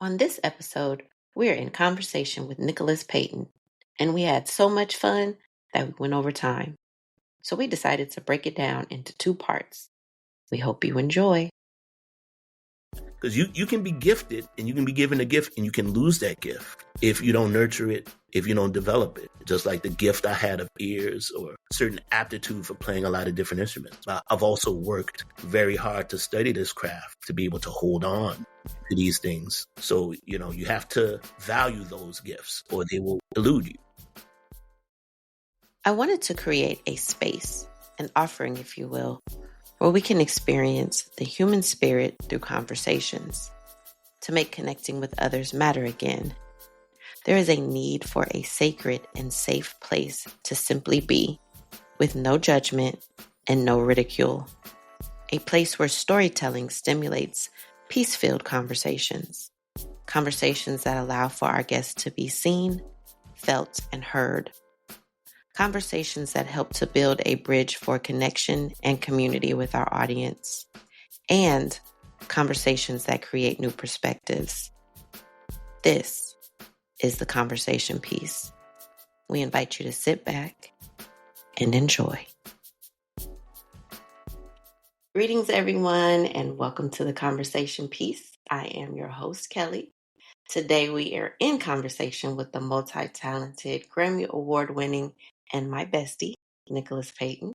On this episode, we are in conversation with Nicholas Payton, and we had so much fun that we went over time. So we decided to break it down into two parts. We hope you enjoy. Because you can be gifted and you can be given a gift and you can lose that gift if you don't nurture it, if you don't develop it. Just like the gift I had of ears or certain aptitude for playing a lot of different instruments. I've also worked very hard to study this craft to be able to hold on to these things. So, you have to value those gifts or they will elude you. I wanted to create a space, an offering, if you will, where we can experience the human spirit through conversations to make connecting with others matter again. There is a need for a sacred and safe place to simply be, with no judgment and no ridicule. A place where storytelling stimulates peace-filled conversations, conversations that allow for our guests to be seen, felt, and heard. Conversations that help to build a bridge for connection and community with our audience, and conversations that create new perspectives. This is the conversation piece. We invite you to sit back and enjoy. Greetings, everyone, and welcome to the conversation piece. I am your host, Kelly. Today, we are in conversation with the multi-talented, Grammy Award-winning, and my bestie, Nicholas Payton.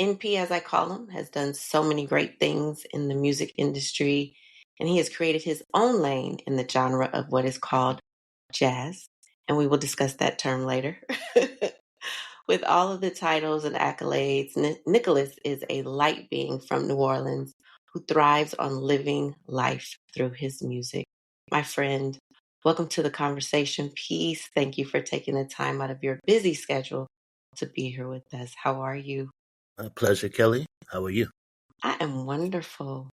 NP, as I call him, has done so many great things in the music industry, and he has created his own lane in the genre of what is called jazz, and we will discuss that term later. With all of the titles and accolades, Nicholas is a light being from New Orleans who thrives on living life through his music. My friend, welcome to the conversation piece. Thank you for taking the time out of your busy schedule to be here with us. How are you? A pleasure, Kelly. How are you? I am wonderful.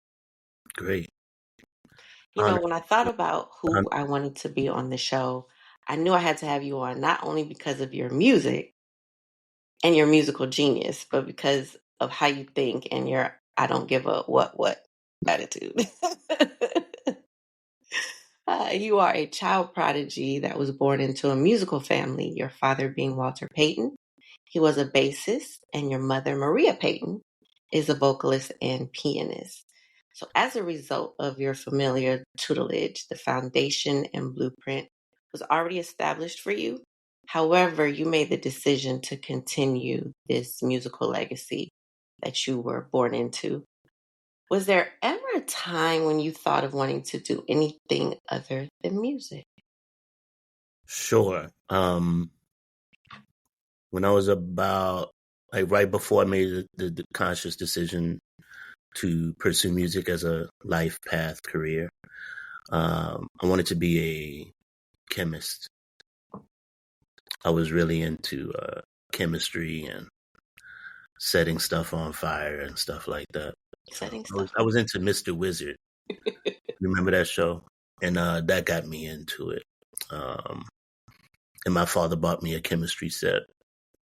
Great. When I thought about who I wanted to be on the show, I knew I had to have you on, not only because of your music and your musical genius, but because of how you think and your I don't give a what attitude. You are a child prodigy that was born into a musical family, your father being Walter Payton. He was a bassist, and your mother, Maria Payton, is a vocalist and pianist. So as a result of your familiar tutelage, the foundation and blueprint was already established for you. However, you made the decision to continue this musical legacy that you were born into. Was there ever a time when you thought of wanting to do anything other than music? Sure. When I was about, right before I made the conscious decision to pursue music as a life path career, I wanted to be a chemist. I was really into chemistry and setting stuff on fire and stuff like that. I was into Mr. Wizard. Remember that show? And that got me into it. And my father bought me a chemistry set.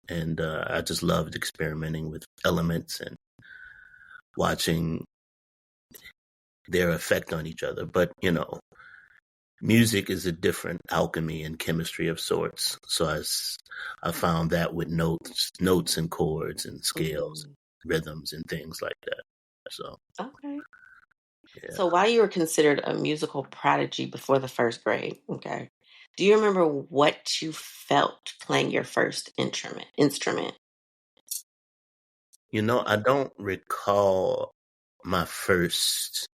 And I just loved experimenting with elements and watching their effect on each other. But, music is a different alchemy and chemistry of sorts. So I found that with notes and chords and scales, and rhythms and things like that. So okay. Yeah. So while you were considered a musical prodigy before the first grade, okay, do you remember what you felt playing your first instrument? I don't recall my first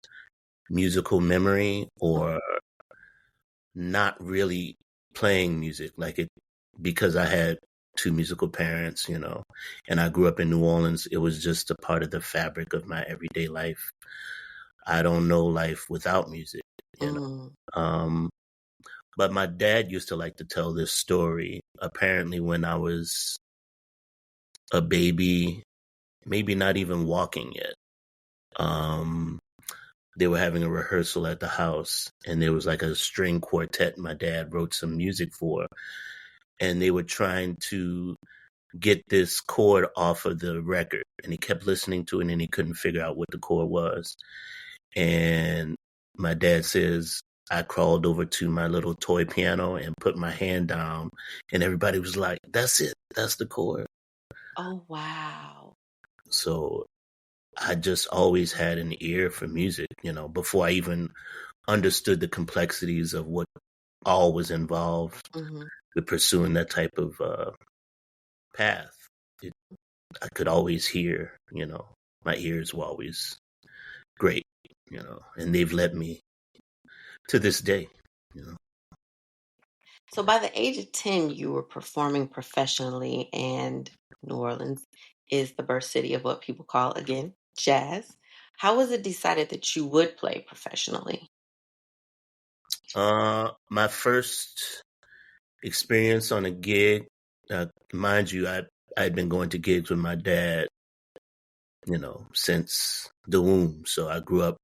musical memory or not really playing music because I had two musical parents, and I grew up in New Orleans. It was just a part of the fabric of my everyday life. I don't know life without music, But my dad used to like to tell this story. Apparently when I was a baby, maybe not even walking yet, they were having a rehearsal at the house, and there was like a string quartet my dad wrote some music for, and they were trying to get this chord off of the record, and he kept listening to it and he couldn't figure out what the chord was. And my dad says, I crawled over to my little toy piano and put my hand down, and everybody was like, "That's it. That's the chord." Oh, wow. So I just always had an ear for music, before I even understood the complexities of what all was involved Mm-hmm. with pursuing that type of path. I could always hear, my ears were always great, and they've led me to this day. So by the age of 10, you were performing professionally, and New Orleans is the birth city of what people call, again, jazz. How was it decided that you would play professionally? My first experience on a gig, mind you, I'd been going to gigs with my dad, since the womb. So I grew up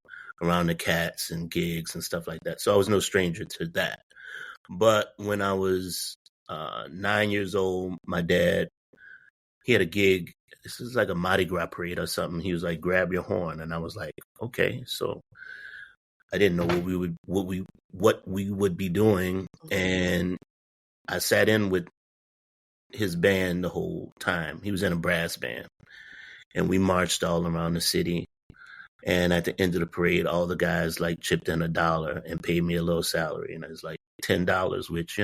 around the cats and gigs and stuff like that. So I was no stranger to that. But when I was 9 years old, my dad, he had a gig. This is like a Mardi Gras parade or something. He was like, "Grab your horn," and I was like, "Okay." So I didn't know what we would be doing, and I sat in with his band the whole time. He was in a brass band, and we marched all around the city. And at the end of the parade, all the guys like chipped in $1 and paid me a little salary, and it was like $10, which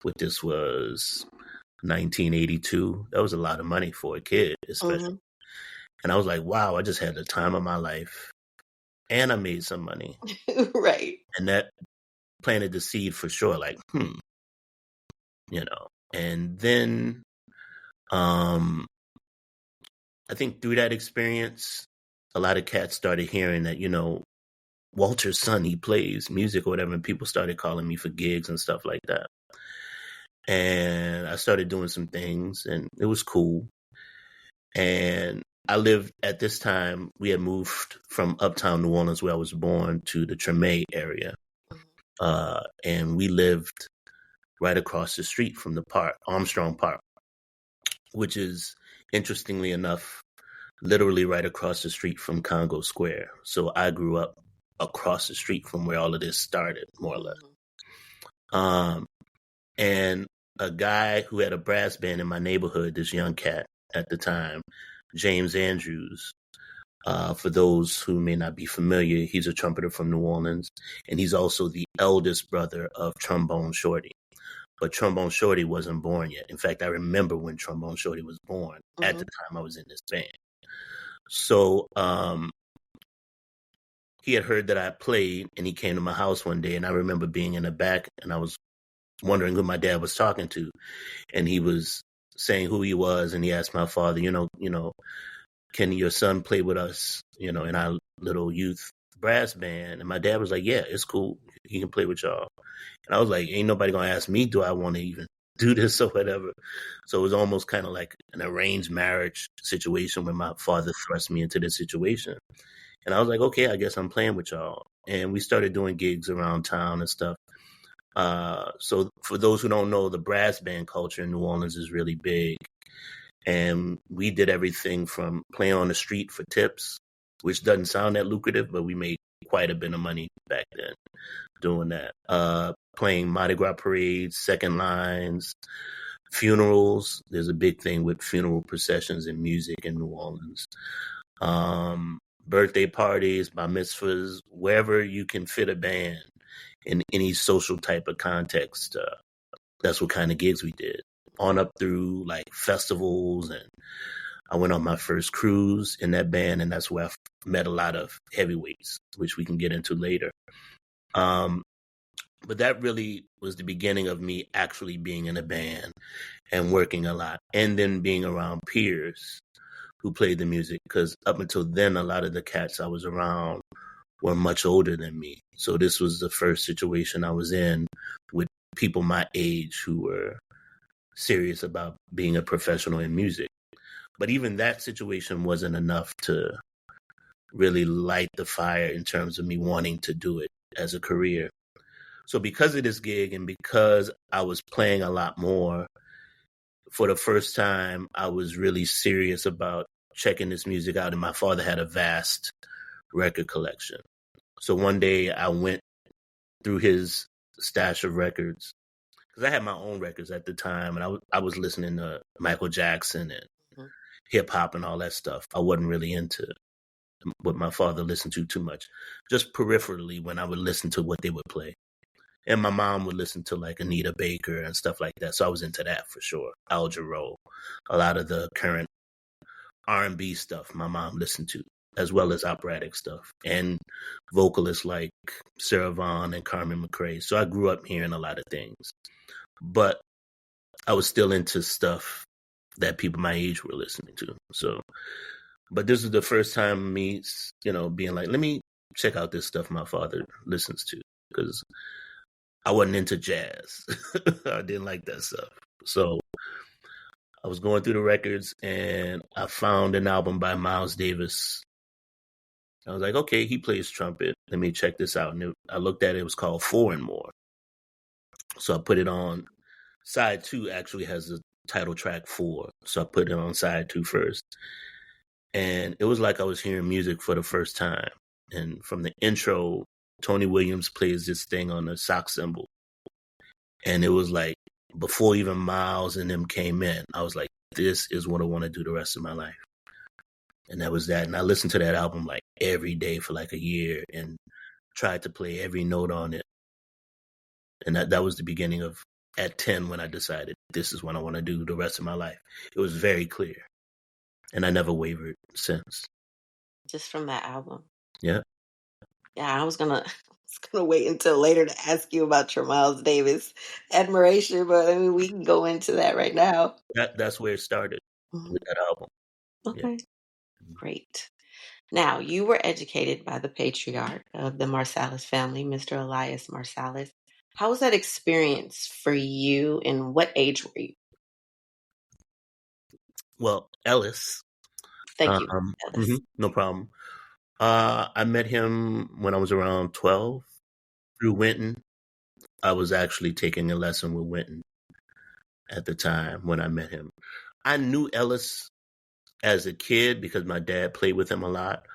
what this was 1982. That was a lot of money for a kid, especially. Mm-hmm. And I was like, wow, I just had the time of my life, and I made some money, Right. and that planted the seed for sure. Like, and then I think through that experience, a lot of cats started hearing that, Walter's son, he plays music or whatever, and people started calling me for gigs and stuff like that. And I started doing some things, and it was cool. And I lived at this time, we had moved from uptown New Orleans, where I was born, to the Treme area. And we lived right across the street from the park, Armstrong Park, which is, interestingly enough, literally right across the street from Congo Square. So I grew up across the street from where all of this started, more or less. And a guy who had a brass band in my neighborhood, this young cat at the time, James Andrews, for those who may not be familiar, he's a trumpeter from New Orleans, and he's also the eldest brother of Trombone Shorty. But Trombone Shorty wasn't born yet. In fact, I remember when Trombone Shorty was born at the time I was in this band. So he had heard that I played, and he came to my house one day, and I remember being in the back, and I was wondering who my dad was talking to, and he was saying who he was, and he asked my father, can your son play with us, in our little youth brass band? And my dad was like, yeah, it's cool. He can play with y'all. And I was like, ain't nobody gonna ask me, do I want to even do this or whatever? So it was almost kind of like an arranged marriage situation where my father thrust me into this situation. And I was like, okay, I guess I'm playing with y'all. And we started doing gigs around town and stuff. So for those who don't know, the brass band culture in New Orleans is really big. And we did everything from playing on the street for tips, which doesn't sound that lucrative, but we made quite a bit of money back then doing that. Playing Mardi Gras parades, second lines, funerals. There's a big thing with funeral processions and music in New Orleans. Birthday parties, bar mitzvahs, wherever you can fit a band in any social type of context. That's what kind of gigs we did. On up through like festivals, and I went on my first cruise in that band, and that's where I met a lot of heavyweights, which we can get into later. But that really was the beginning of me actually being in a band and working a lot, and then being around peers who played the music, because up until then, a lot of the cats I was around were much older than me. So this was the first situation I was in with people my age who were serious about being a professional in music. But even that situation wasn't enough to really light the fire in terms of me wanting to do it as a career. So because of this gig, and because I was playing a lot more, for the first time, I was really serious about checking this music out. And my father had a vast record collection. So one day I went through his stash of records, because I had my own records at the time, and I was listening to Michael Jackson and Mhm. hip hop and all that stuff. I wasn't really into what my father listened to too much, just peripherally when I would listen to what they would play. And my mom would listen to like Anita Baker and stuff like that. So I was into that for sure. Al Jarreau, a lot of the current R&B stuff my mom listened to, as well as operatic stuff and vocalists like Sarah Vaughan and Carmen McRae. So I grew up hearing a lot of things, but I was still into stuff that people my age were listening to. So, but this is the first time me, being like, let me check out this stuff my father listens to, because I wasn't into jazz. I didn't like that stuff. So I was going through the records and I found an album by Miles Davis. I was like, okay, he plays trumpet. Let me check this out. And I looked at it. It was called Four and More. So I put it on. Side 2 actually has the title track 4. So I put it on side 2 first. And it was like I was hearing music for the first time. And from the intro, Tony Williams plays this thing on the sock cymbal. And it was like, before even Miles and them came in, I was like, this is what I want to do the rest of my life. And that was that. And I listened to that album like every day for like a year and tried to play every note on it. And that was the beginning of, at 10, when I decided this is what I want to do the rest of my life. It was very clear. And I never wavered since. Just from that album. Yeah. Yeah, I was gonna wait until later to ask you about your Miles Davis admiration, but I mean we can go into that right now. That's where it started, with that album. Okay. Yeah. Great. Now, you were educated by the patriarch of the Marsalis family, Mr. Elias Marsalis. How was that experience for you, and what age were you? Well, Ellis. Thank you, Ellis. No problem. I met him when I was around 12 through Winton. I was actually taking a lesson with Winton at the time when I met him. I knew Ellis as a kid because my dad played with him a lot,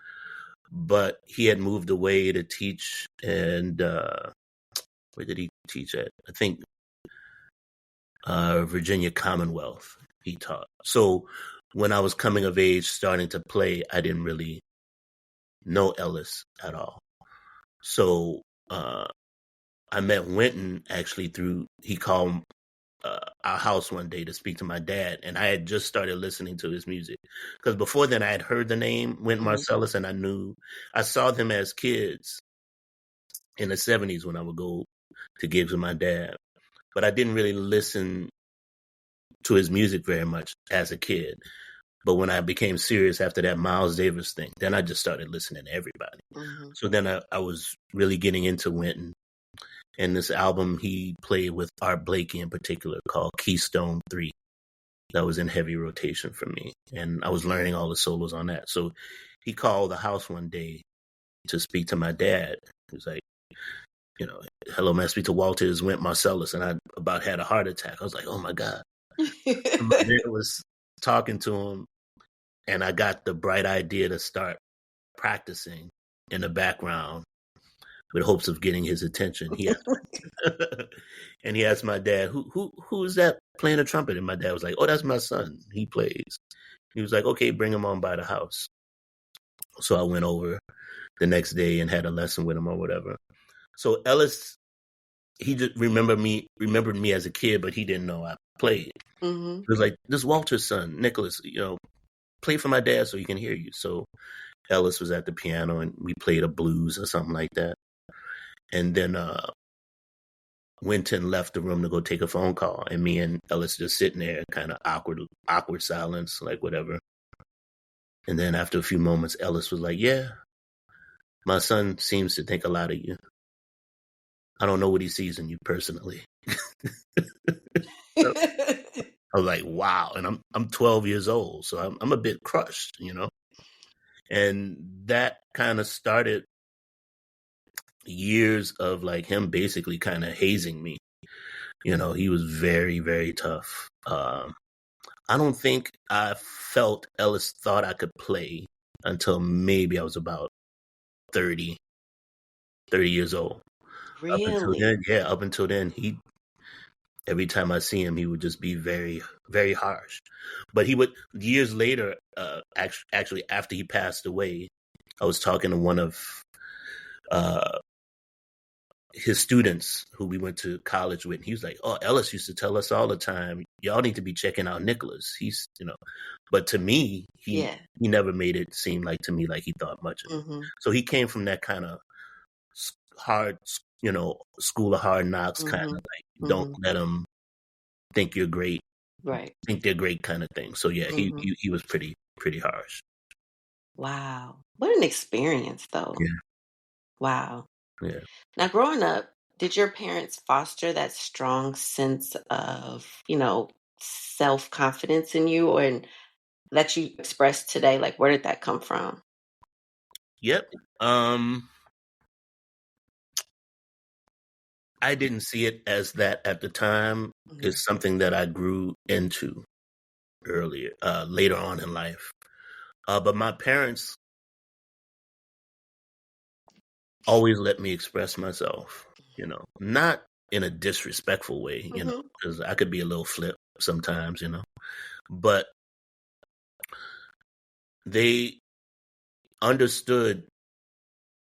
but he had moved away to teach, and where did he teach at? I think Virginia Commonwealth he taught. So when I was coming of age, starting to play, I didn't really know Ellis at all. So I met Winton actually through, he called our house one day to speak to my dad, and I had just started listening to his music, because before then I had heard the name Wynton Marsalis, and I saw them as kids in the 70s when I would go to gigs with my dad, but I didn't really listen to his music very much as a kid. But when I became serious after that Miles Davis thing, then I just started listening to everybody. So then I was really getting into Winton. And this album he played with Art Blakey in particular, called Keystone 3. That was in heavy rotation for me. And I was learning all the solos on that. So he called the house one day to speak to my dad. He was like, hello, man, speak to Walter, is Wynton Marsalis. And I about had a heart attack. I was like, oh my God. And my dad was talking to him, and I got the bright idea to start practicing in the background with hopes of getting his attention. And he asked my dad, who is that playing the trumpet? And my dad was like, oh, that's my son. He plays. He was like, okay, bring him on by the house. So I went over the next day and had a lesson with him or whatever. So Ellis, he just remembered me as a kid, but he didn't know I played. He was like, this is Walter's son, Nicholas, play for my dad so he can hear you. So Ellis was at the piano and we played a blues or something like that. And then Winton left the room to go take a phone call, and me and Ellis just sitting there, kind of awkward silence, like whatever. And then after a few moments, Ellis was like, yeah, my son seems to think a lot of you. I don't know what he sees in you personally. So I was like, wow. And I'm 12 years old, so I'm a bit crushed, And that kind of started years of like him basically kind of hazing me. He was very, very tough. I don't think I felt Ellis thought I could play until maybe I was about 30 years old. Up until Really? then, yeah, up until then, every time I see him, he would just be very, very harsh. But he would years later, actually after he passed away, I was talking to one of uh, his students who we went to college with. And he was like, "Oh, Ellis used to tell us all the time, y'all need to be checking out Nicholas. He's, But to me, Yeah. he never made it seem like to me like he thought much of me. Mm-hmm. So he came from that kind of hard, school of hard knocks, kind of Mm-hmm. like don't Mm-hmm. let them think you're great, Right. think they're great kind of thing. So yeah, Mm-hmm. he was pretty harsh. Wow. What an experience, though. Yeah, Wow. yeah. Now, growing up, did your parents foster that strong sense of, self confidence in you, or that you express today? Like, where did that come from? Yep. I didn't see it as that at the time. Mm-hmm. It's something that I grew into later on in life. But my parents always let me express myself, not in a disrespectful way, Mm-hmm. because I could be a little flip sometimes, but they understood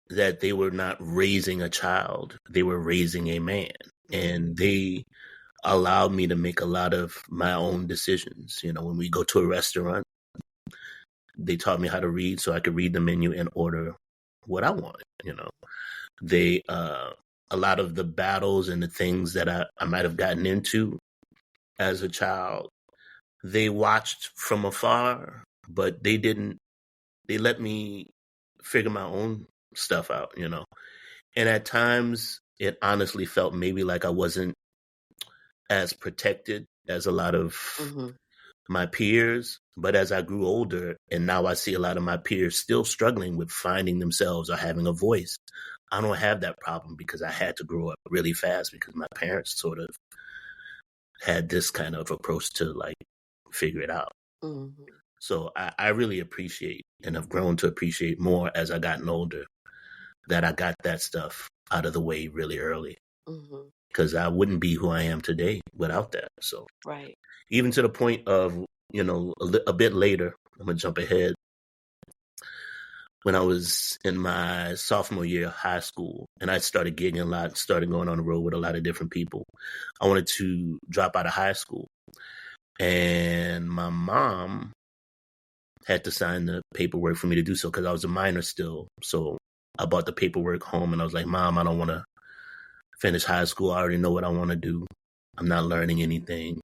that they were not raising a child, they were raising a man. And they allowed me to make a lot of my own decisions. When we go to a restaurant, they taught me how to read so I could read the menu and order what I wanted. They a lot of the battles and the things that I might have gotten into as a child, they watched from afar, but they let me figure my own stuff out. And at times it honestly felt maybe like I wasn't as protected as a lot of Mm-hmm. my peers. But as I grew older and now I see a lot of my peers still struggling with finding themselves or having a voice, I don't have that problem because I had to grow up really fast because my parents sort of had this kind of approach to like figure it out. Mm-hmm. So I really appreciate and have grown to appreciate more as I gotten older that I got that stuff out of the way really early, Mm-hmm. because I wouldn't be who I am today without that. So Right. even to the point of, a bit later, I'm going to jump ahead. When I was in my sophomore year of high school and I started gigging a lot, started going on the road with a lot of different people, I wanted to drop out of high school. And my mom had to sign the paperwork for me to do so because I was a minor still. So I brought the paperwork home and I was like, Mom, I don't want to finish high school. I already know what I want to do. I'm not learning anything.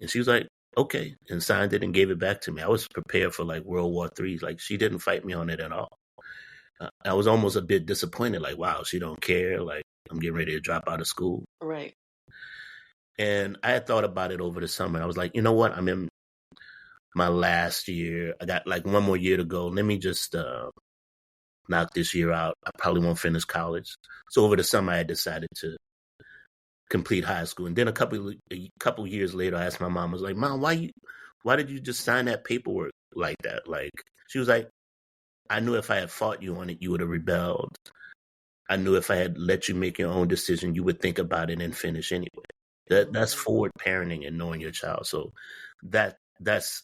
And she was like, okay, and signed it and gave it back to me. I was prepared for like World War III. Like she didn't fight me on it at all. I was almost a bit disappointed. Like, wow, she don't care. Like I'm getting ready to drop out of school. Right. And I had thought about it over the summer. I was like, you know what? I'm in my last year. I got like one more year to go. Let me just knock this year out. I probably won't finish college. So over the summer, I had decided to complete high school. And then a couple years later, I asked my mom, I was like, Mom, why did you just sign that paperwork like that? Like, she was like, I knew if I had fought you on it, you would have rebelled. I knew if I had let you make your own decision, you would think about it and finish anyway. That's forward parenting and knowing your child. So that's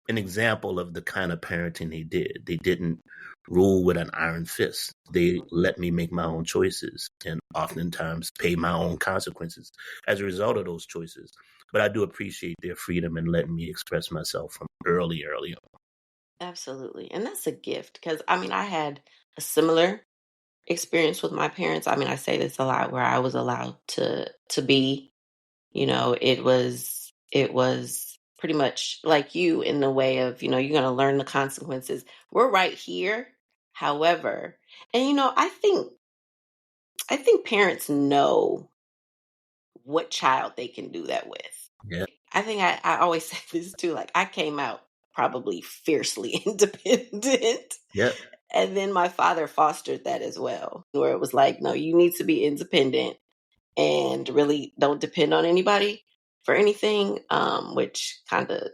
an example of the kind of parenting they did. They didn't rule with an iron fist. They let me make my own choices and oftentimes pay my own consequences as a result of those choices. But I do appreciate their freedom and letting me express myself from early on. Absolutely. And that's a gift because I had a similar experience with my parents. I say this a lot where I was allowed to be, it was pretty much like you in the way of, you're going to learn the consequences. We're right here. However, and I think parents know what child they can do that with. Yeah. I think I always say this too. Like I came out probably fiercely independent. Yeah. And then my father fostered that as well, where it was like, no, you need to be independent and really don't depend on anybody for anything, which kind of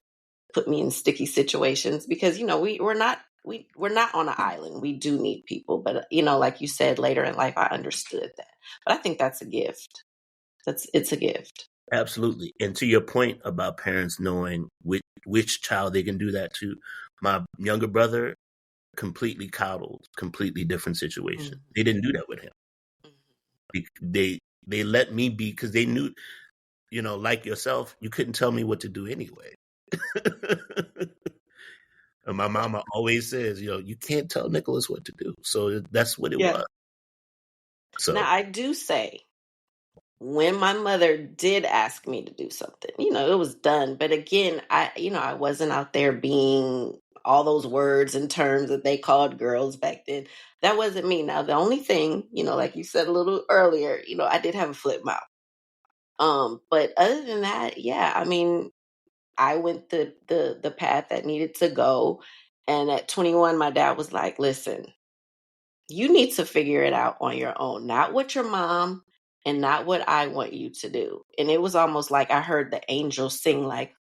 put me in sticky situations because, we're not we're not on an island. We do need people, but like you said, later in life, I understood that. But I think that's a gift. It's a gift. Absolutely. And to your point about parents knowing which child they can do that to, my younger brother, completely coddled, completely different situation. Mm-hmm. They didn't do that with him. They let me be, because they knew, like yourself, you couldn't tell me what to do anyway. And my mama always says, you can't tell Nicholas what to do. So that's what it was. So now I do say, when my mother did ask me to do something, it was done. But again, I wasn't out there being all those words and terms that they called girls back then. That wasn't me. Now, the only thing, like you said a little earlier, I did have a flip mouth. But other than that, yeah, I mean, I went the path that needed to go. And at 21, my dad was like, listen, you need to figure it out on your own, not what your mom and not what I want you to do. And it was almost like I heard the angel sing, like,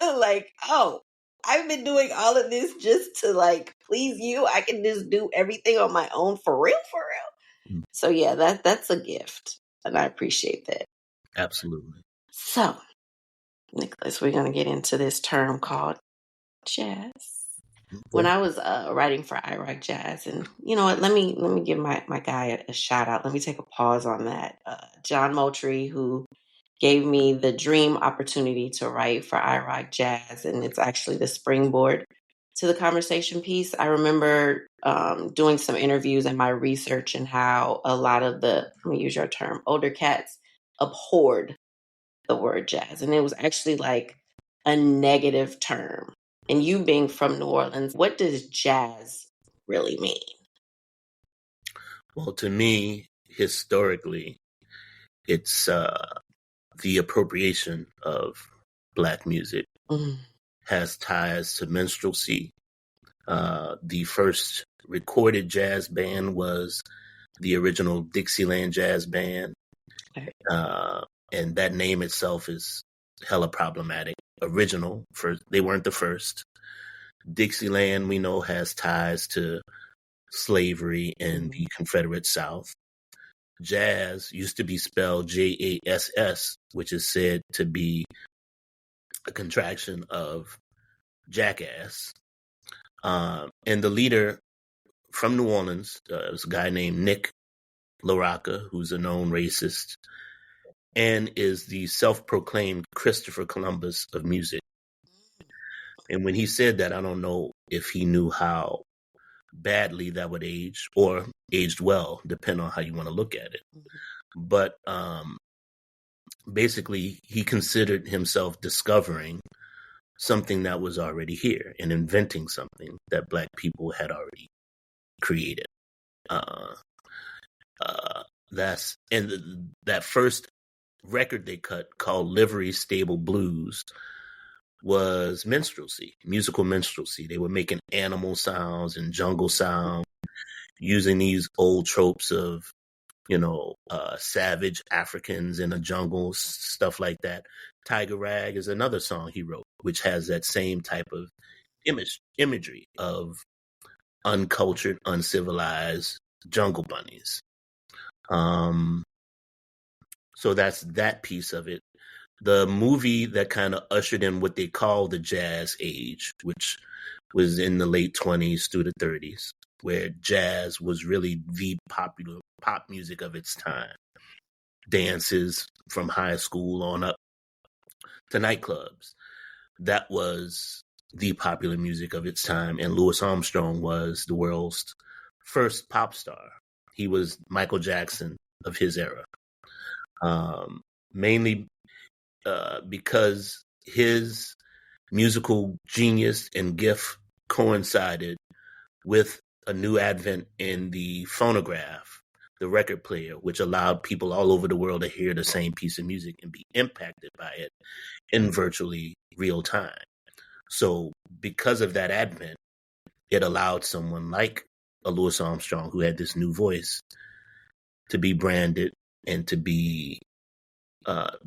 like, oh, I've been doing all of this just to like please you. I can just do everything on my own, for real, for real. So yeah, that's a gift. And I appreciate that. absolutely. So, Nicholas, we're going to get into this term called jazz. When I was writing for I Rock Jazz, and you know what, let me give my guy a shout out. Let me take a pause on that. John Moultrie, who gave me the dream opportunity to write for I Rock Jazz, and it's actually the springboard to the conversation piece. I remember doing some interviews and my research, and how a lot of let me use your term, older cats abhorred the word jazz, and it was actually like a negative term. And you being from New Orleans, what does jazz really mean? Well, to me, historically, it's the appropriation of Black music. Has ties to minstrelsy. The first recorded jazz band was the original Dixieland Jazz Band. Okay. And that name itself is hella problematic. Original, first, they weren't the first. Dixieland, we know, has ties to slavery in the Confederate South. Jazz used to be spelled JASS, which is said to be a contraction of jackass. And the leader from New Orleans was a guy named Nick LaRocca, who's a known racist, and is the self-proclaimed Christopher Columbus of music. And when he said that, I don't know if he knew how badly that would age, or aged well, depending on how you want to look at it. But basically, he considered himself discovering something that was already here and inventing something that Black people had already created. That first record they cut, called Livery Stable Blues, was minstrelsy, musical minstrelsy. They were making animal sounds and jungle sound, using these old tropes of, savage Africans in the jungle, stuff like that. Tiger Rag is another song he wrote, which has that same type of imagery of uncultured, uncivilized jungle bunnies. So that's that piece of it. The movie that kind of ushered in what they call the jazz age, which was in the late 20s through the 30s, where jazz was really the popular pop music of its time. Dances from high school on up to nightclubs. That was the popular music of its time. And Louis Armstrong was the world's first pop star. He was Michael Jackson of his era. Mainly because his musical genius and gift coincided with a new advent in the phonograph, the record player, which allowed people all over the world to hear the same piece of music and be impacted by it in virtually real time. So because of that advent, it allowed someone like a Louis Armstrong, who had this new voice, to be branded and to be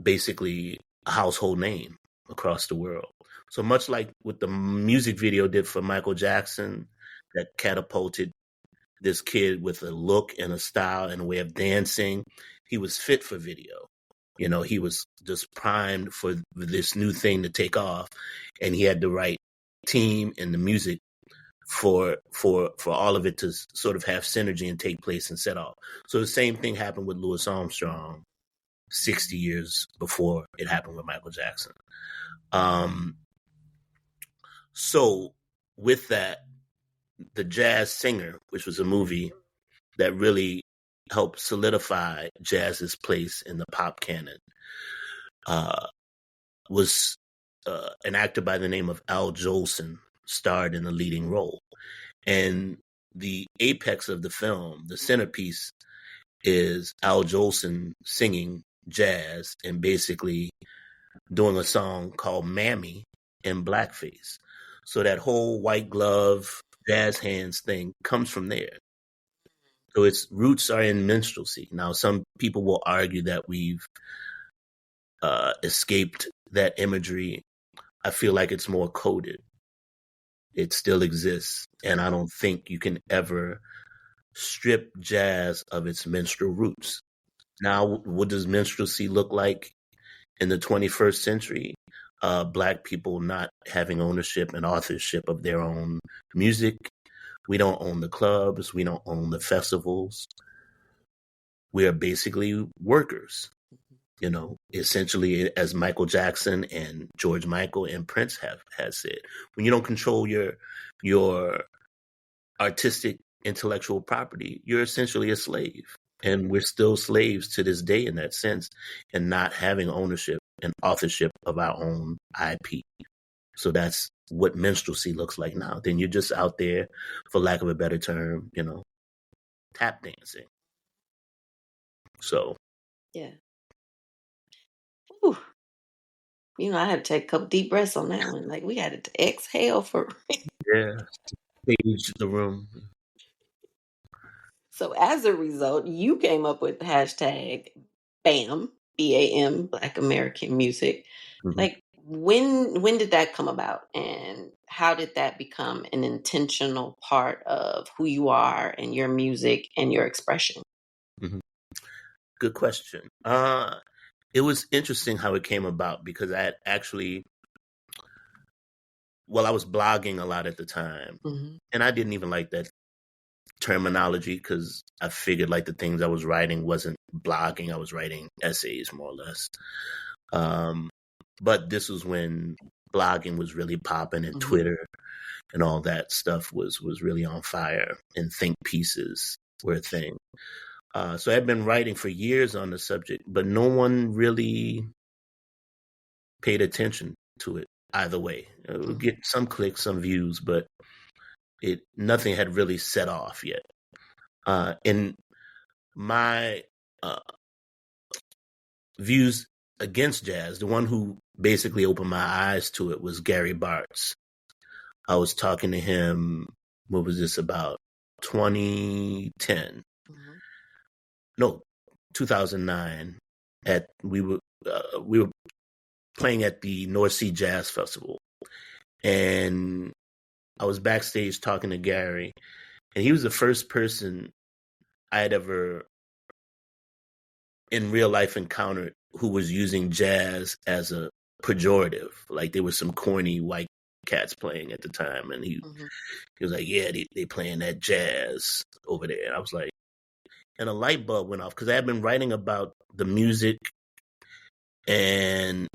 basically a household name across the world. So much like what the music video did for Michael Jackson, that catapulted this kid with a look and a style and a way of dancing, he was fit for video. You know, he was just primed for this new thing to take off, and he had the right team and the music for all of it to sort of have synergy and take place and set off. So the same thing happened with Louis Armstrong 60 years before it happened with Michael Jackson. So with that, The Jazz Singer, which was a movie that really helped solidify jazz's place in the pop canon, was an actor by the name of Al Jolson starred in the leading role. And the apex of the film, the centerpiece, is Al Jolson singing jazz and basically doing a song called Mammy in blackface. So that whole white glove, jazz hands thing comes from there. So its roots are in minstrelsy. Now, some people will argue that we've escaped that imagery. I feel like it's more coded. It still exists. And I don't think you can ever strip jazz of its minstrel roots. Now, what does minstrelsy look like in the 21st century? Black people not having ownership and authorship of their own music. We don't own the clubs. We don't own the festivals. We are basically workers, you know, essentially, as Michael Jackson and George Michael and Prince has said. When you don't control your artistic intellectual property, you're essentially a slave. And we're still slaves to this day in that sense, and not having ownership and authorship of our own IP. So that's what minstrelsy looks like now. Then you're just out there, for lack of a better term, you know, tap dancing. So. Yeah. Whew. You know, I had to take a couple deep breaths on that one. Like, we had to exhale for. Yeah. Stage the room. So as a result, you came up with hashtag BAM, BAM, Black American Music. Mm-hmm. Like, when did that come about, and how did that become an intentional part of who you are and your music and your expression? Mm-hmm. Good question. It was interesting how it came about, because I had actually, I was blogging a lot at the time, Mm-hmm. and I didn't even like that terminology, because I figured like the things I was writing wasn't blogging. I was writing essays, more or less. But this was when blogging was really popping, and Twitter and all that stuff was really on fire, and think pieces were a thing. So I've been writing for years on the subject, but no one really paid attention to it either way. It would get some clicks, some views, but nothing had really set off yet. In my views against jazz, the one who basically opened my eyes to it was Gary Bartz. I was talking to him, what was this, about 2010? No, 2009. We were playing at the North Sea Jazz Festival, and I was backstage talking to Gary, and he was the first person I had ever in real life encountered who was using jazz as a pejorative. Like, there was some corny white cats playing at the time, and he was like, yeah, they playing that jazz over there. And I was like, and a light bulb went off, because I had been writing about the music and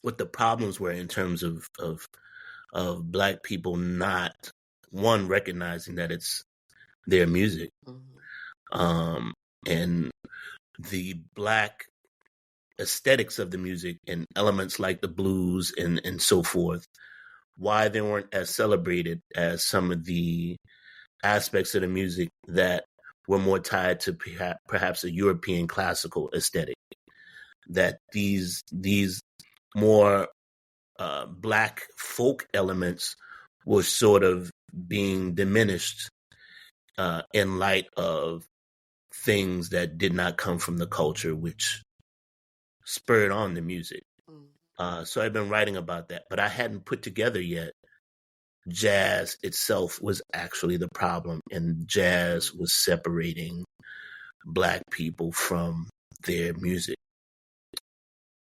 what the problems were in terms of Black people not, one, recognizing that it's their music, and the Black aesthetics of the music and elements like the blues and so forth, why they weren't as celebrated as some of the aspects of the music that were more tied to perhaps a European classical aesthetic. That these more Black folk elements were sort of being diminished in light of things that did not come from the culture, which spurred on the music. So I've been writing about that, but I hadn't put together yet. Jazz itself was actually the problem, and jazz was separating Black people from their music.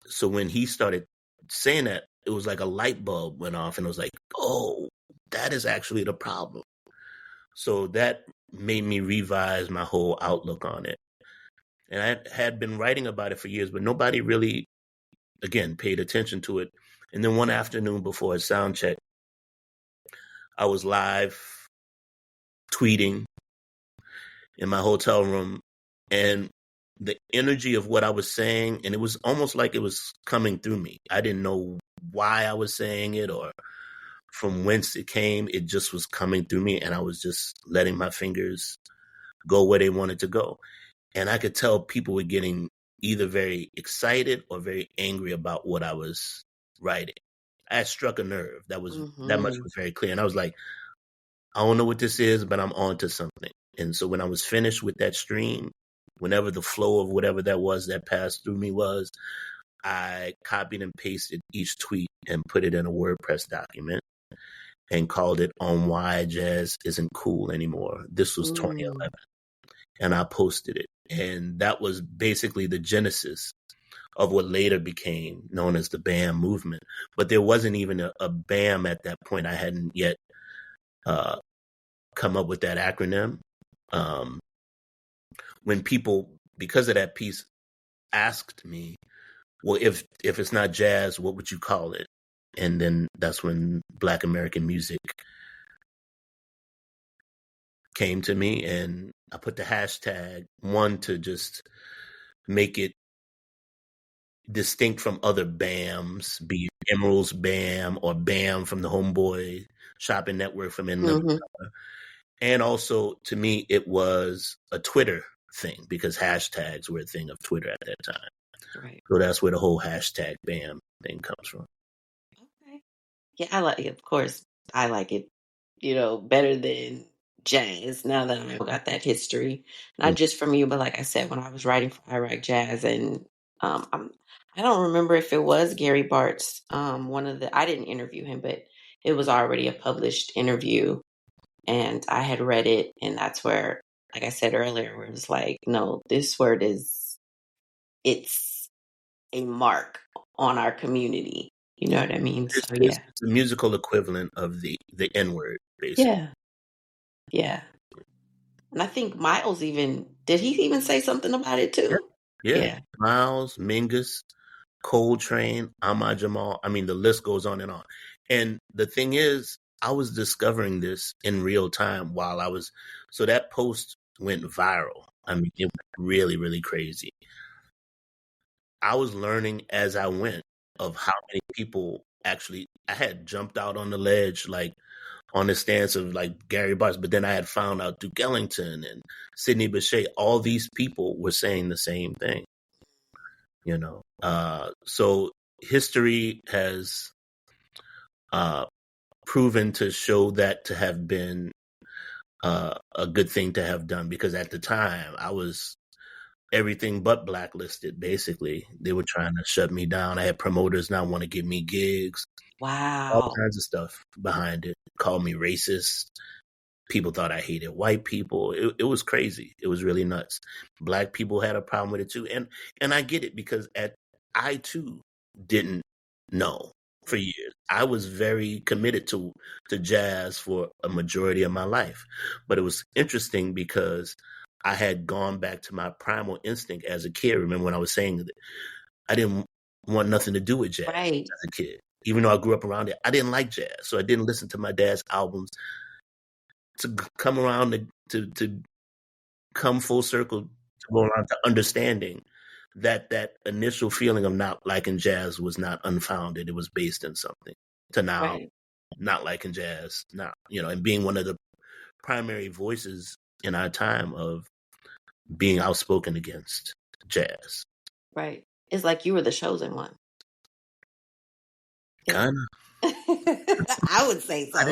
So when he started saying that, it was like a light bulb went off, and it was like, oh, that is actually the problem. So that made me revise my whole outlook on it. And I had been writing about it for years, but nobody really, again, paid attention to it. And then one afternoon before a sound check, I was live tweeting in my hotel room, and the energy of what I was saying, and it was almost like it was coming through me. I didn't know why I was saying it or from whence it came. It just was coming through me, and I was just letting my fingers go where they wanted to go. And I could tell people were getting either very excited or very angry about what I was writing. I had struck a nerve. That much was very clear. And I was like, I don't know what this is, but I'm on to something. And so when I was finished with that stream, whenever the flow of whatever that was that passed through me was, I copied and pasted each tweet and put it in a WordPress document and called it On Why Jazz Isn't Cool Anymore. This was 2011. And I posted it. And that was basically the genesis of what later became known as the BAM movement. But there wasn't even a BAM at that point. I hadn't yet come up with that acronym. When people, because of that piece, asked me, well, if it's not jazz, what would you call it? And then that's when Black American music came to me, and I put the hashtag, one, to just make it distinct from other BAMs, be it Emerald's BAM or BAM from the Homeboy Shopping Network from Inland. And also, to me, it was a Twitter thing because hashtags were a thing of Twitter at that time. Right. So that's where the whole hashtag BAM thing comes from. Okay. Yeah, I like it. Of course, I like it, better than jazz now that I got that history. Not just from you, but like I said, when I was writing for Iraq Jazz, and I don't remember if it was Gary Bart's, I didn't interview him, but it was already a published interview. And I had read it, and that's where, like I said earlier, where it was like, no, this word it's a mark on our community. You know what I mean? So yeah. It's the musical equivalent of the N-word, basically. Yeah. And I think Miles did he even say something about it too? Yeah. Miles, Mingus, Coltrane, Ahmad Jamal. I mean, the list goes on and on. And the thing is, I was discovering this in real time so that post went viral. I mean, it went really, really crazy. I was learning as I went of how many people I had jumped out on the ledge, like on the stance of like Gary Bartz, but then I had found out Duke Ellington and Sidney Bechet, all these people were saying the same thing, so history has proven to show that to have been a good thing to have done, because at the time I was everything but blacklisted. Basically, they were trying to shut me down. I had promoters not want to give me gigs. Wow. All kinds of stuff behind it. Called me racist. People thought I hated white people. It was crazy. It was really nuts. Black people had a problem with it too. And I get it, because I too didn't know for years. I was very committed to jazz for a majority of my life. But it was interesting because I had gone back to my primal instinct as a kid. Remember when I was saying that I didn't want nothing to do with jazz as a kid. Even though I grew up around it, I didn't like jazz. So I didn't listen to my dad's albums. To come around to come full circle, to go around to understanding that initial feeling of not liking jazz was not unfounded. It was based in something. To now not liking jazz now, and being one of the primary voices in our time of being outspoken against jazz. Right. It's like you were the chosen one. Kind of. I would say so. I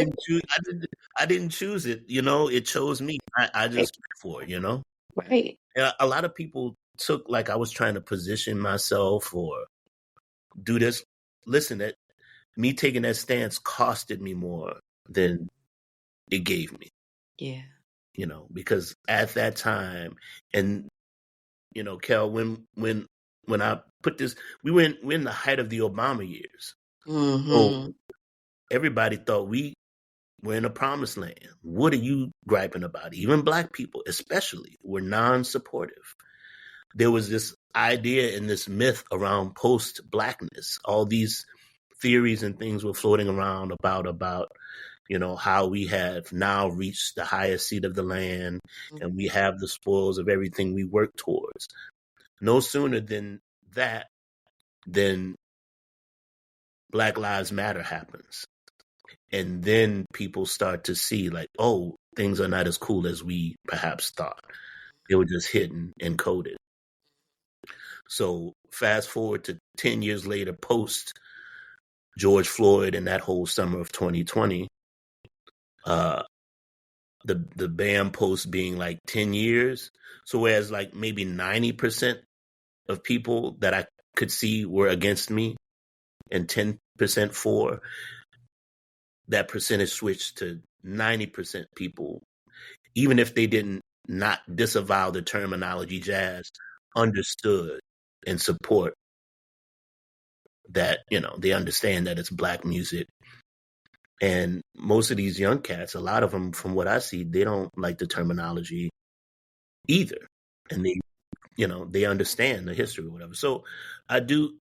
didn't choose it. It chose me. I just went for it. Right. And a lot of people took like I was trying to position myself or do this. listen, that me taking that stance costed me more than it gave me. Yeah. Because at that time, and Kel, when I put this, we're in the height of the Obama years. Mm-hmm. So everybody thought we were in a promised land. What are you griping about? Even Black people, especially, were non-supportive. There was this idea and this myth around post-Blackness. All these theories and things were floating around about how we have now reached the highest seat of the land, and we have the spoils of everything we work towards. No sooner than Black Lives Matter happens. And then people start to see like, oh, things are not as cool as we perhaps thought. They were just hidden and coded. So fast forward to 10 years later, post George Floyd and that whole summer of 2020, the BAM post being like 10 years. So whereas like maybe 90% of people that I could see were against me and 10% for, that percentage switched to 90% people, even if they didn't not disavow the terminology jazz, understood and support that, they understand that it's Black music. And most of these young cats, a lot of them, from what I see, they don't like the terminology either. And they understand the history or whatever. So I do,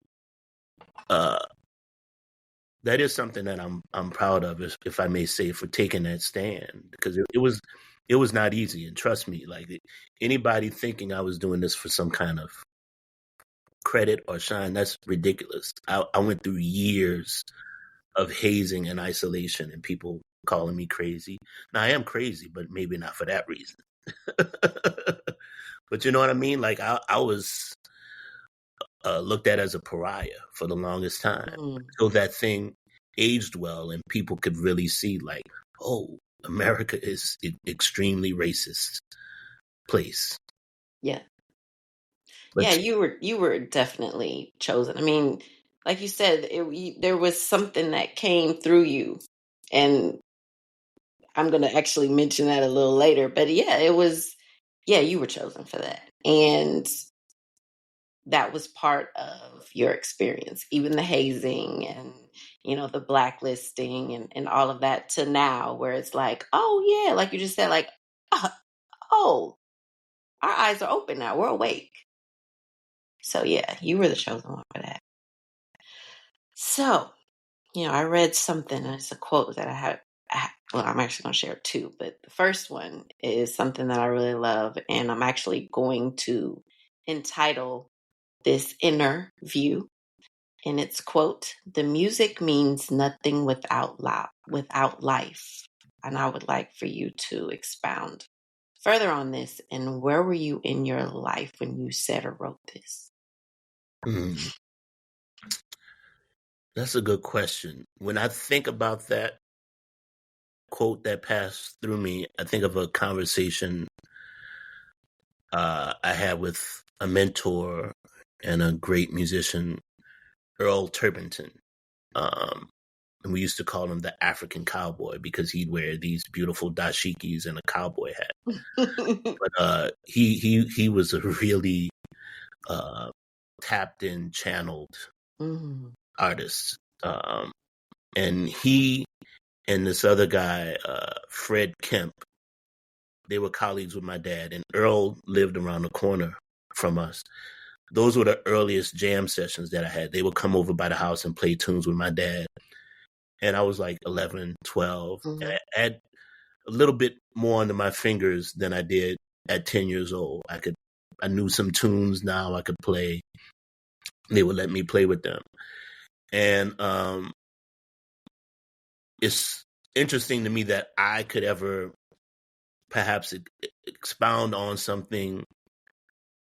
that is something that I'm proud of, if I may say, for taking that stand, because it was not easy. And trust me, like anybody thinking I was doing this for some kind of credit or shine, that's ridiculous. I went through years of hazing and isolation and people calling me crazy. Now I am crazy, but maybe not for that reason. But you know what I mean? Like I was looked at as a pariah for the longest time. So that thing aged well and people could really see like, oh, America is an extremely racist place. Yeah. But Yeah, you were definitely chosen. I mean, like you said, there was something that came through you, and I'm going to actually mention that a little later. But yeah, you were chosen for that, and that was part of your experience, even the hazing and the blacklisting and all of that. To now, where it's like, oh yeah, like you just said, like, oh, our eyes are open now, we're awake. So yeah, you were the chosen one for that. So, I read something, and it's a quote that well, I'm actually going to share two, but the first one is something that I really love, and I'm actually going to entitle this Inner View. And it's, quote, "The music means nothing without life." And I would like for you to expound further on this, and where were you in your life when you said or wrote this? That's a good question. When I think about that quote that passed through me, I think of a conversation I had with a mentor and a great musician, Earl Turpinton. And we used to call him the African cowboy because he'd wear these beautiful dashikis and a cowboy hat. But he was a really tapped in, channeled artist. And he and this other guy, Fred Kemp, they were colleagues with my dad, and Earl lived around the corner from us. Those were the earliest jam sessions that I had. They would come over by the house and play tunes with my dad. And I was like 11, 12. And I had a little bit more under my fingers than I did at 10 years old. I knew some tunes now I could play. They would let me play with them. And it's interesting to me that I could ever perhaps expound on something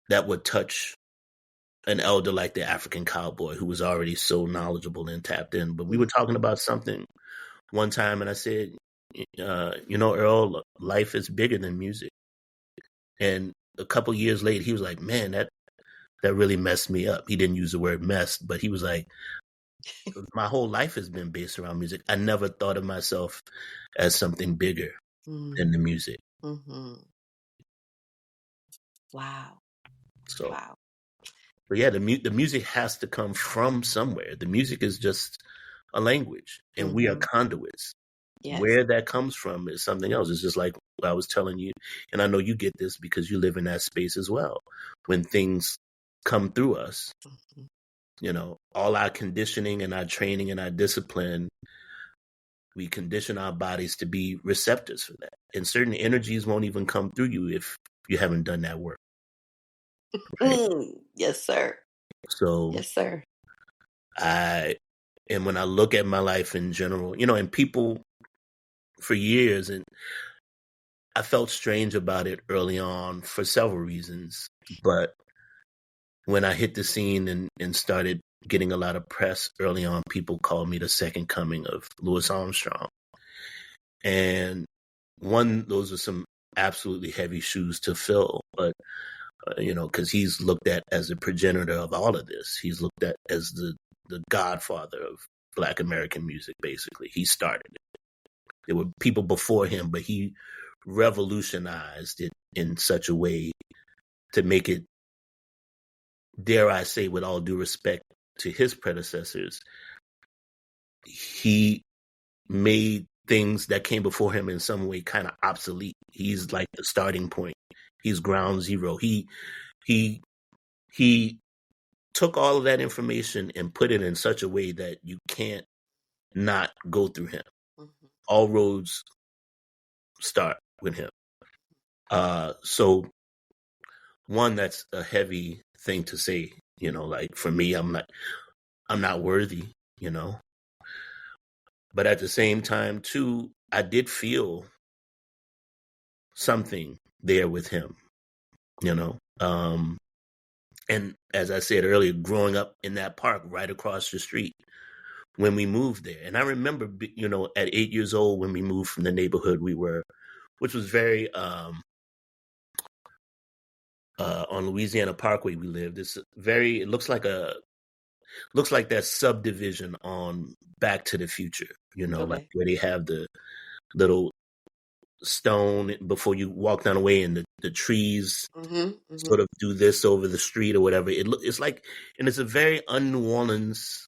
that would touch an elder like the African cowboy who was already so knowledgeable and tapped in. But we were talking about something one time, and I said, Earl, life is bigger than music. And a couple years later, he was like, man, that really messed me up. He didn't use the word messed, but he was like, My whole life has been based around music. I never thought of myself as something bigger than the music. Mm-hmm. Wow. So, Wow. but yeah, the music has to come from somewhere. The music is just a language, and we are conduits. Yes. Where that comes from is something else. It's just like I was telling you, and I know you get this because you live in that space as well. When things come through us, you know, all our conditioning and our training and our discipline, we condition our bodies to be receptors for that. And certain energies won't even come through you if you haven't done that work. Right? Yes, sir. So yes, sir. And when I look at my life in general, you know, and people for years, and I felt strange about it early on for several reasons. But when I hit the scene and started getting a lot of press early on, people called me the second coming of Louis Armstrong. And those are some absolutely heavy shoes to fill, but you know, because he's looked at as the progenitor of all of this. He's looked at as the godfather of Black American music. Basically, he started it. There were people before him, but he revolutionized it in such a way to make it, dare I say, with all due respect to his predecessors, he made things that came before him in some way kind of obsolete. He's like the starting point. He's ground zero. He took all of that information and put it in such a way that you can't not go through him. All roads start with him. So one, that's a heavy thing to say, you know, like for me, I'm not worthy, you know, but at the same time too, I did feel something there with him, you know. And as I said earlier, growing up in that park right across the street when we moved there. And I remember, you know, at 8 years old, when we moved from the neighborhood we were, which was very, on Louisiana Parkway we lived. It looks like that subdivision on Back to the Future, you know, like where they have the little stone before you walk down the way and the trees sort of do this over the street or whatever. It's like, and it's a very un-New Orleans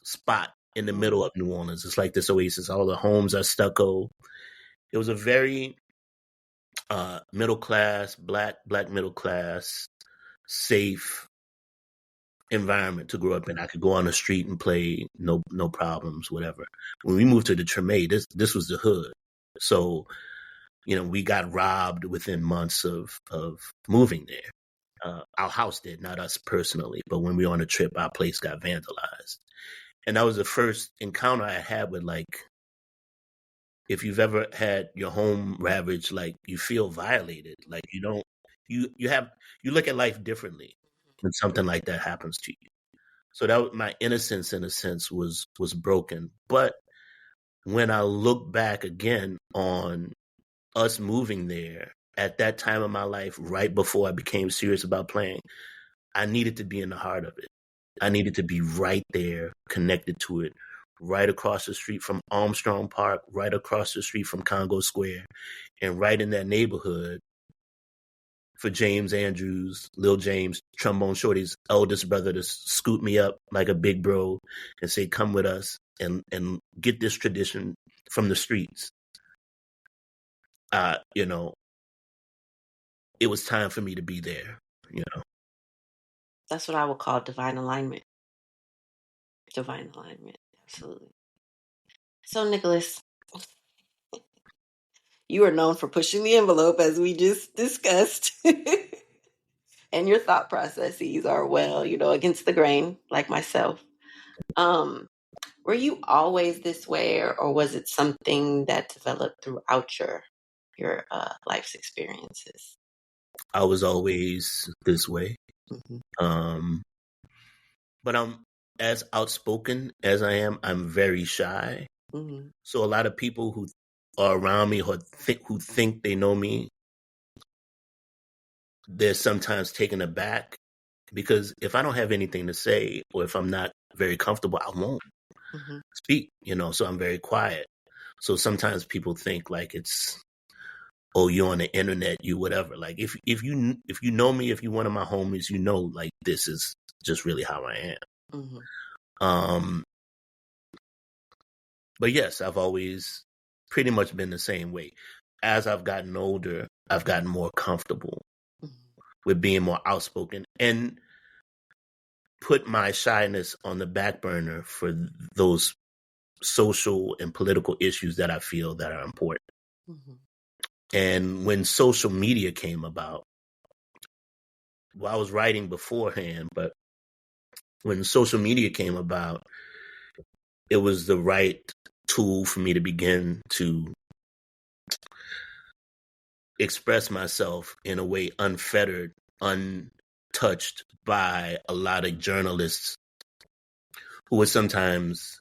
spot in the middle of New Orleans. It's like this oasis. All the homes are stucco. It was a very middle class, black middle class, safe environment to grow up in. I could go on the street and play, no problems, whatever. When we moved to the Treme, this was the hood. So, you know, we got robbed within months of moving there. Our house did, not us personally, but when we were on a trip, our place got vandalized. And that was the first encounter I had with, like, if you've ever had your home ravaged, like, you feel violated. Like, you look at life differently when something like that happens to you. So that my innocence, in a sense, was broken. But when I look back again on us moving there at that time of my life, right before I became serious about playing, I needed to be in the heart of it. I needed to be right there, connected to it, right across the street from Armstrong Park, right across the street from Congo Square, and right in that neighborhood for James Andrews, Lil James, Trombone Shorty's eldest brother, to scoop me up like a big bro and say, come with us and get this tradition from the streets. You know, it was time for me to be there, you know. That's what I would call divine alignment. Divine alignment, absolutely. So, Nicholas, you are known for pushing the envelope, as we just discussed. And your thought processes are, well, you know, against the grain, like myself. Were you always this way, or was it something that developed throughout your life's experiences? I was always this way. But I'm as outspoken as I am. I'm very shy. So a lot of people who are around me who think they know me, they're sometimes taken aback, because if I don't have anything to say, or if I'm not very comfortable, I won't speak, so I'm very quiet. So sometimes people think like it's, oh, you're on the internet, you whatever. Like if you know me, if you're one of my homies, like this is just really how I am. But yes, I've always pretty much been the same way. As I've gotten older, I've gotten more comfortable with being more outspoken and put my shyness on the back burner for those social and political issues that I feel that are important. And when social media came about, well, I was writing beforehand, but when social media came about, it was the right tool for me to begin to express myself in a way unfettered, untouched by a lot of journalists who would sometimes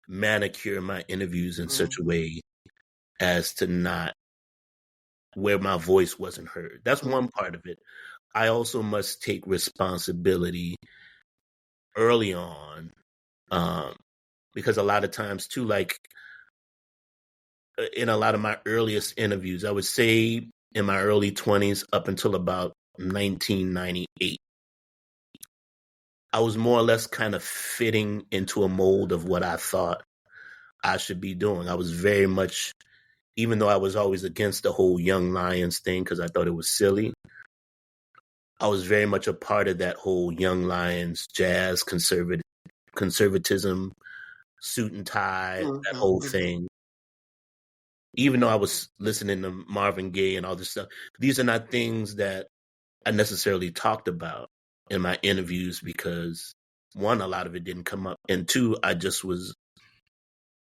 manicure my interviews in such a way as to not, where my voice wasn't heard. That's one part of it. I also must take responsibility early on, because a lot of times too, like in a lot of my earliest interviews, I would say in my early 20s up until about 1998, I was more or less kind of fitting into a mold of what I thought I should be doing. I was very much, even though I was always against the whole Young Lions thing because I thought it was silly, I was very much a part of that whole Young Lions, jazz, conservatism, suit and tie, that whole thing. Even though I was listening to Marvin Gaye and all this stuff, these are not things that I necessarily talked about in my interviews because, one, a lot of it didn't come up, and two, I just was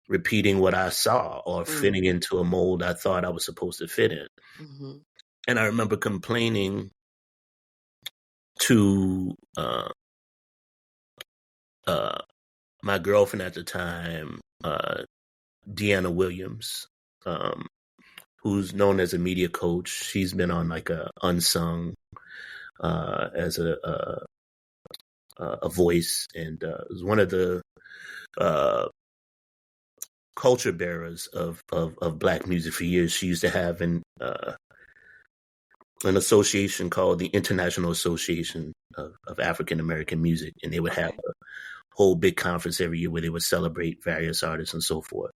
repeating what I saw or fitting into a mold I thought I was supposed to fit in. And I remember complaining to my girlfriend at the time, Deanna Williams, who's known as a media coach. She's been on like a Unsung as a voice, and is one of the culture bearers of Black music for years. She used to have an association called the International Association of African American Music, and they would have a whole big conference every year where they would celebrate various artists and so forth.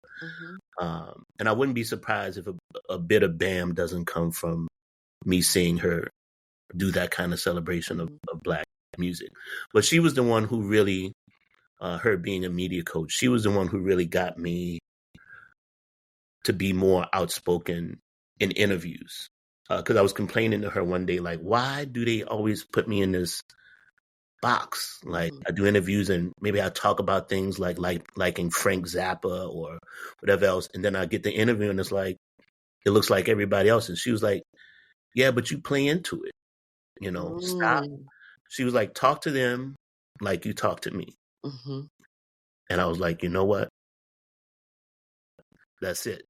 And I wouldn't be surprised if a bit of BAM doesn't come from me seeing her do that kind of celebration of Black music. But she was the one who really, her being a media coach, she was the one who really got me to be more outspoken in interviews. Because I was complaining to her one day, like, why do they always put me in this box? Like, I do interviews and maybe I talk about things like liking Frank Zappa or whatever else, and then I get the interview and it's like, it looks like everybody else. And she was like, yeah, but you play into it, stop. She was like, talk to them like you talk to me. And I was like, you know what? That's it.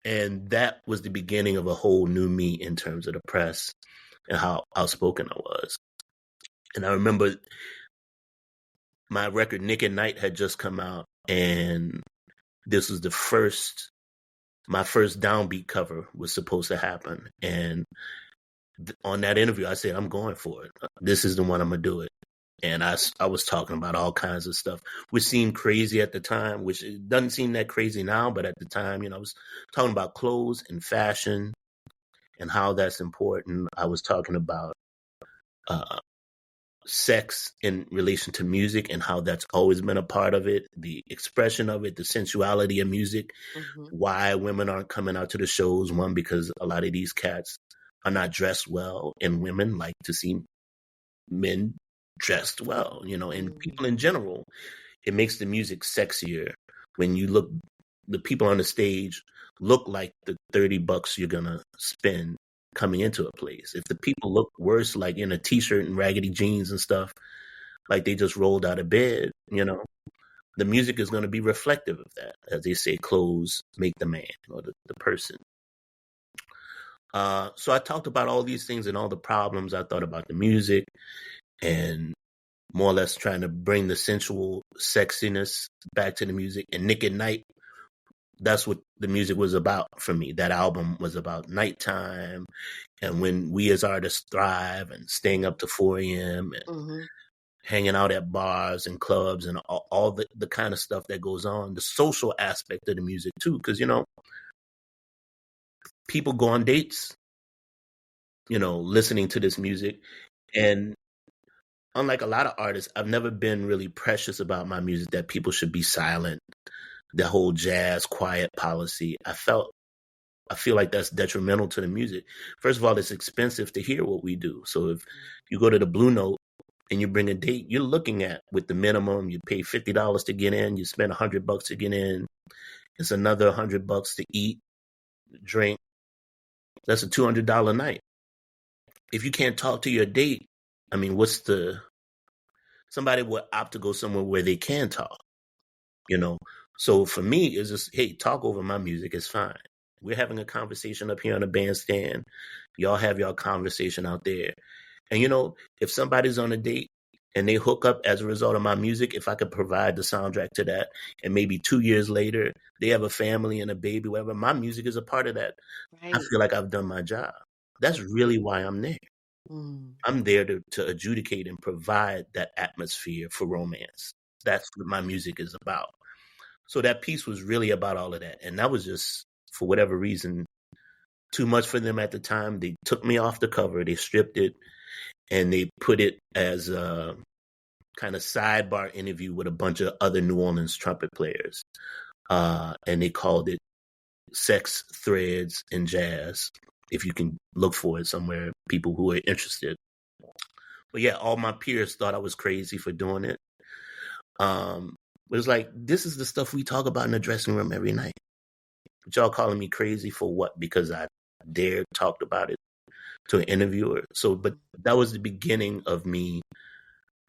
And that was the beginning of a whole new me in terms of the press and how outspoken I was. And I remember my record, Nick at Night, had just come out, and this was my first downbeat cover was supposed to happen. And on that interview, I said, I'm going for it. This is the one I'm going to do it. And I was talking about all kinds of stuff, which seemed crazy at the time, which it doesn't seem that crazy now. But at the time, I was talking about clothes and fashion and how that's important. I was talking about sex in relation to music and how that's always been a part of it, the expression of it, the sensuality of music, why women aren't coming out to the shows. One, because a lot of these cats are not dressed well, and women like to see men dressed well, and people in general. It makes the music sexier when the people on the stage look like the $30 you're gonna spend coming into a place. If the people look worse, like in a t-shirt and raggedy jeans and stuff, like they just rolled out of bed, the music is going to be reflective of that. As they say, clothes make the man or the person. So I talked about all these things and all the problems. I thought about the music, and more or less trying to bring the sensual sexiness back to the music. And Nick at Night, that's what the music was about for me. That album was about nighttime and when we as artists thrive and staying up to 4 a.m. and hanging out at bars and clubs and all the kind of stuff that goes on, the social aspect of the music too. Because, people go on dates, listening to this music. And unlike a lot of artists, I've never been really precious about my music that people should be silent. The whole jazz quiet policy. I feel like that's detrimental to the music. First of all, it's expensive to hear what we do. So if you go to the Blue Note and you bring a date, you're looking at with the minimum, you pay $50 to get in, you spend $100 to get in. It's another $100 to eat, drink. That's a $200 night. If you can't talk to your date, I mean, somebody would opt to go somewhere where they can talk, So for me, it's just, hey, talk over my music. It's fine. We're having a conversation up here on the bandstand. Y'all have y'all conversation out there. And, if somebody's on a date and they hook up as a result of my music, if I could provide the soundtrack to that, and maybe 2 years later, they have a family and a baby, whatever, my music is a part of that. Right. I feel like I've done my job. That's really why I'm there. I'm there to adjudicate and provide that atmosphere for romance. That's what my music is about. So that piece was really about all of that. And that was just, for whatever reason, too much for them at the time. They took me off the cover. They stripped it and they put it as a kind of sidebar interview with a bunch of other New Orleans trumpet players. And they called it Sex, Threads, and Jazz. If you can look for it somewhere, people who are interested. But yeah, all my peers thought I was crazy for doing it. It was like, this is the stuff we talk about in the dressing room every night. But y'all calling me crazy for what? Because I dared talk about it to an interviewer. So, but that was the beginning of me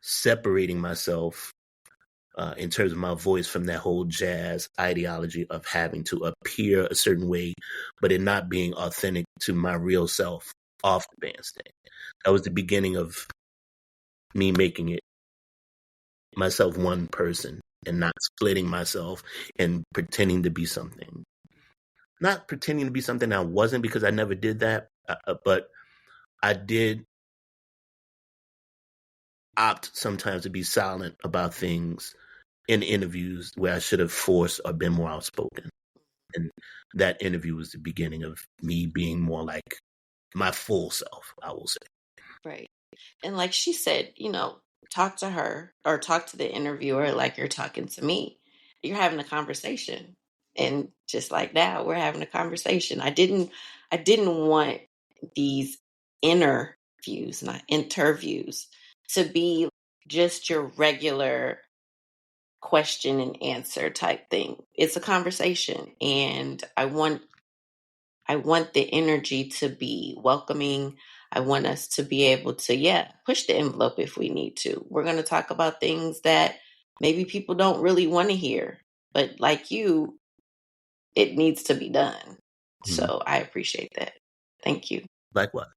separating myself in terms of my voice from that whole jazz ideology of having to appear a certain way, but it not being authentic to my real self off the bandstand. That was the beginning of me making it myself one person and not splitting myself and pretending to be something. Not pretending to be something I wasn't, because I never did that, but I did opt sometimes to be silent about things in interviews where I should have forced or been more outspoken. And that interview was the beginning of me being more like my full self, I will say. Right. And like she said, talk to her or talk to the interviewer like you're talking to me. You're having a conversation. And just like that, we're having a conversation. I didn't want these interviews, not interviews, to be just your regular question and answer type thing. It's a conversation. And I want the energy to be welcoming. I want us to be able to, push the envelope if we need to. We're going to talk about things that maybe people don't really want to hear, but like you, it needs to be done. So I appreciate that. Thank you. Likewise.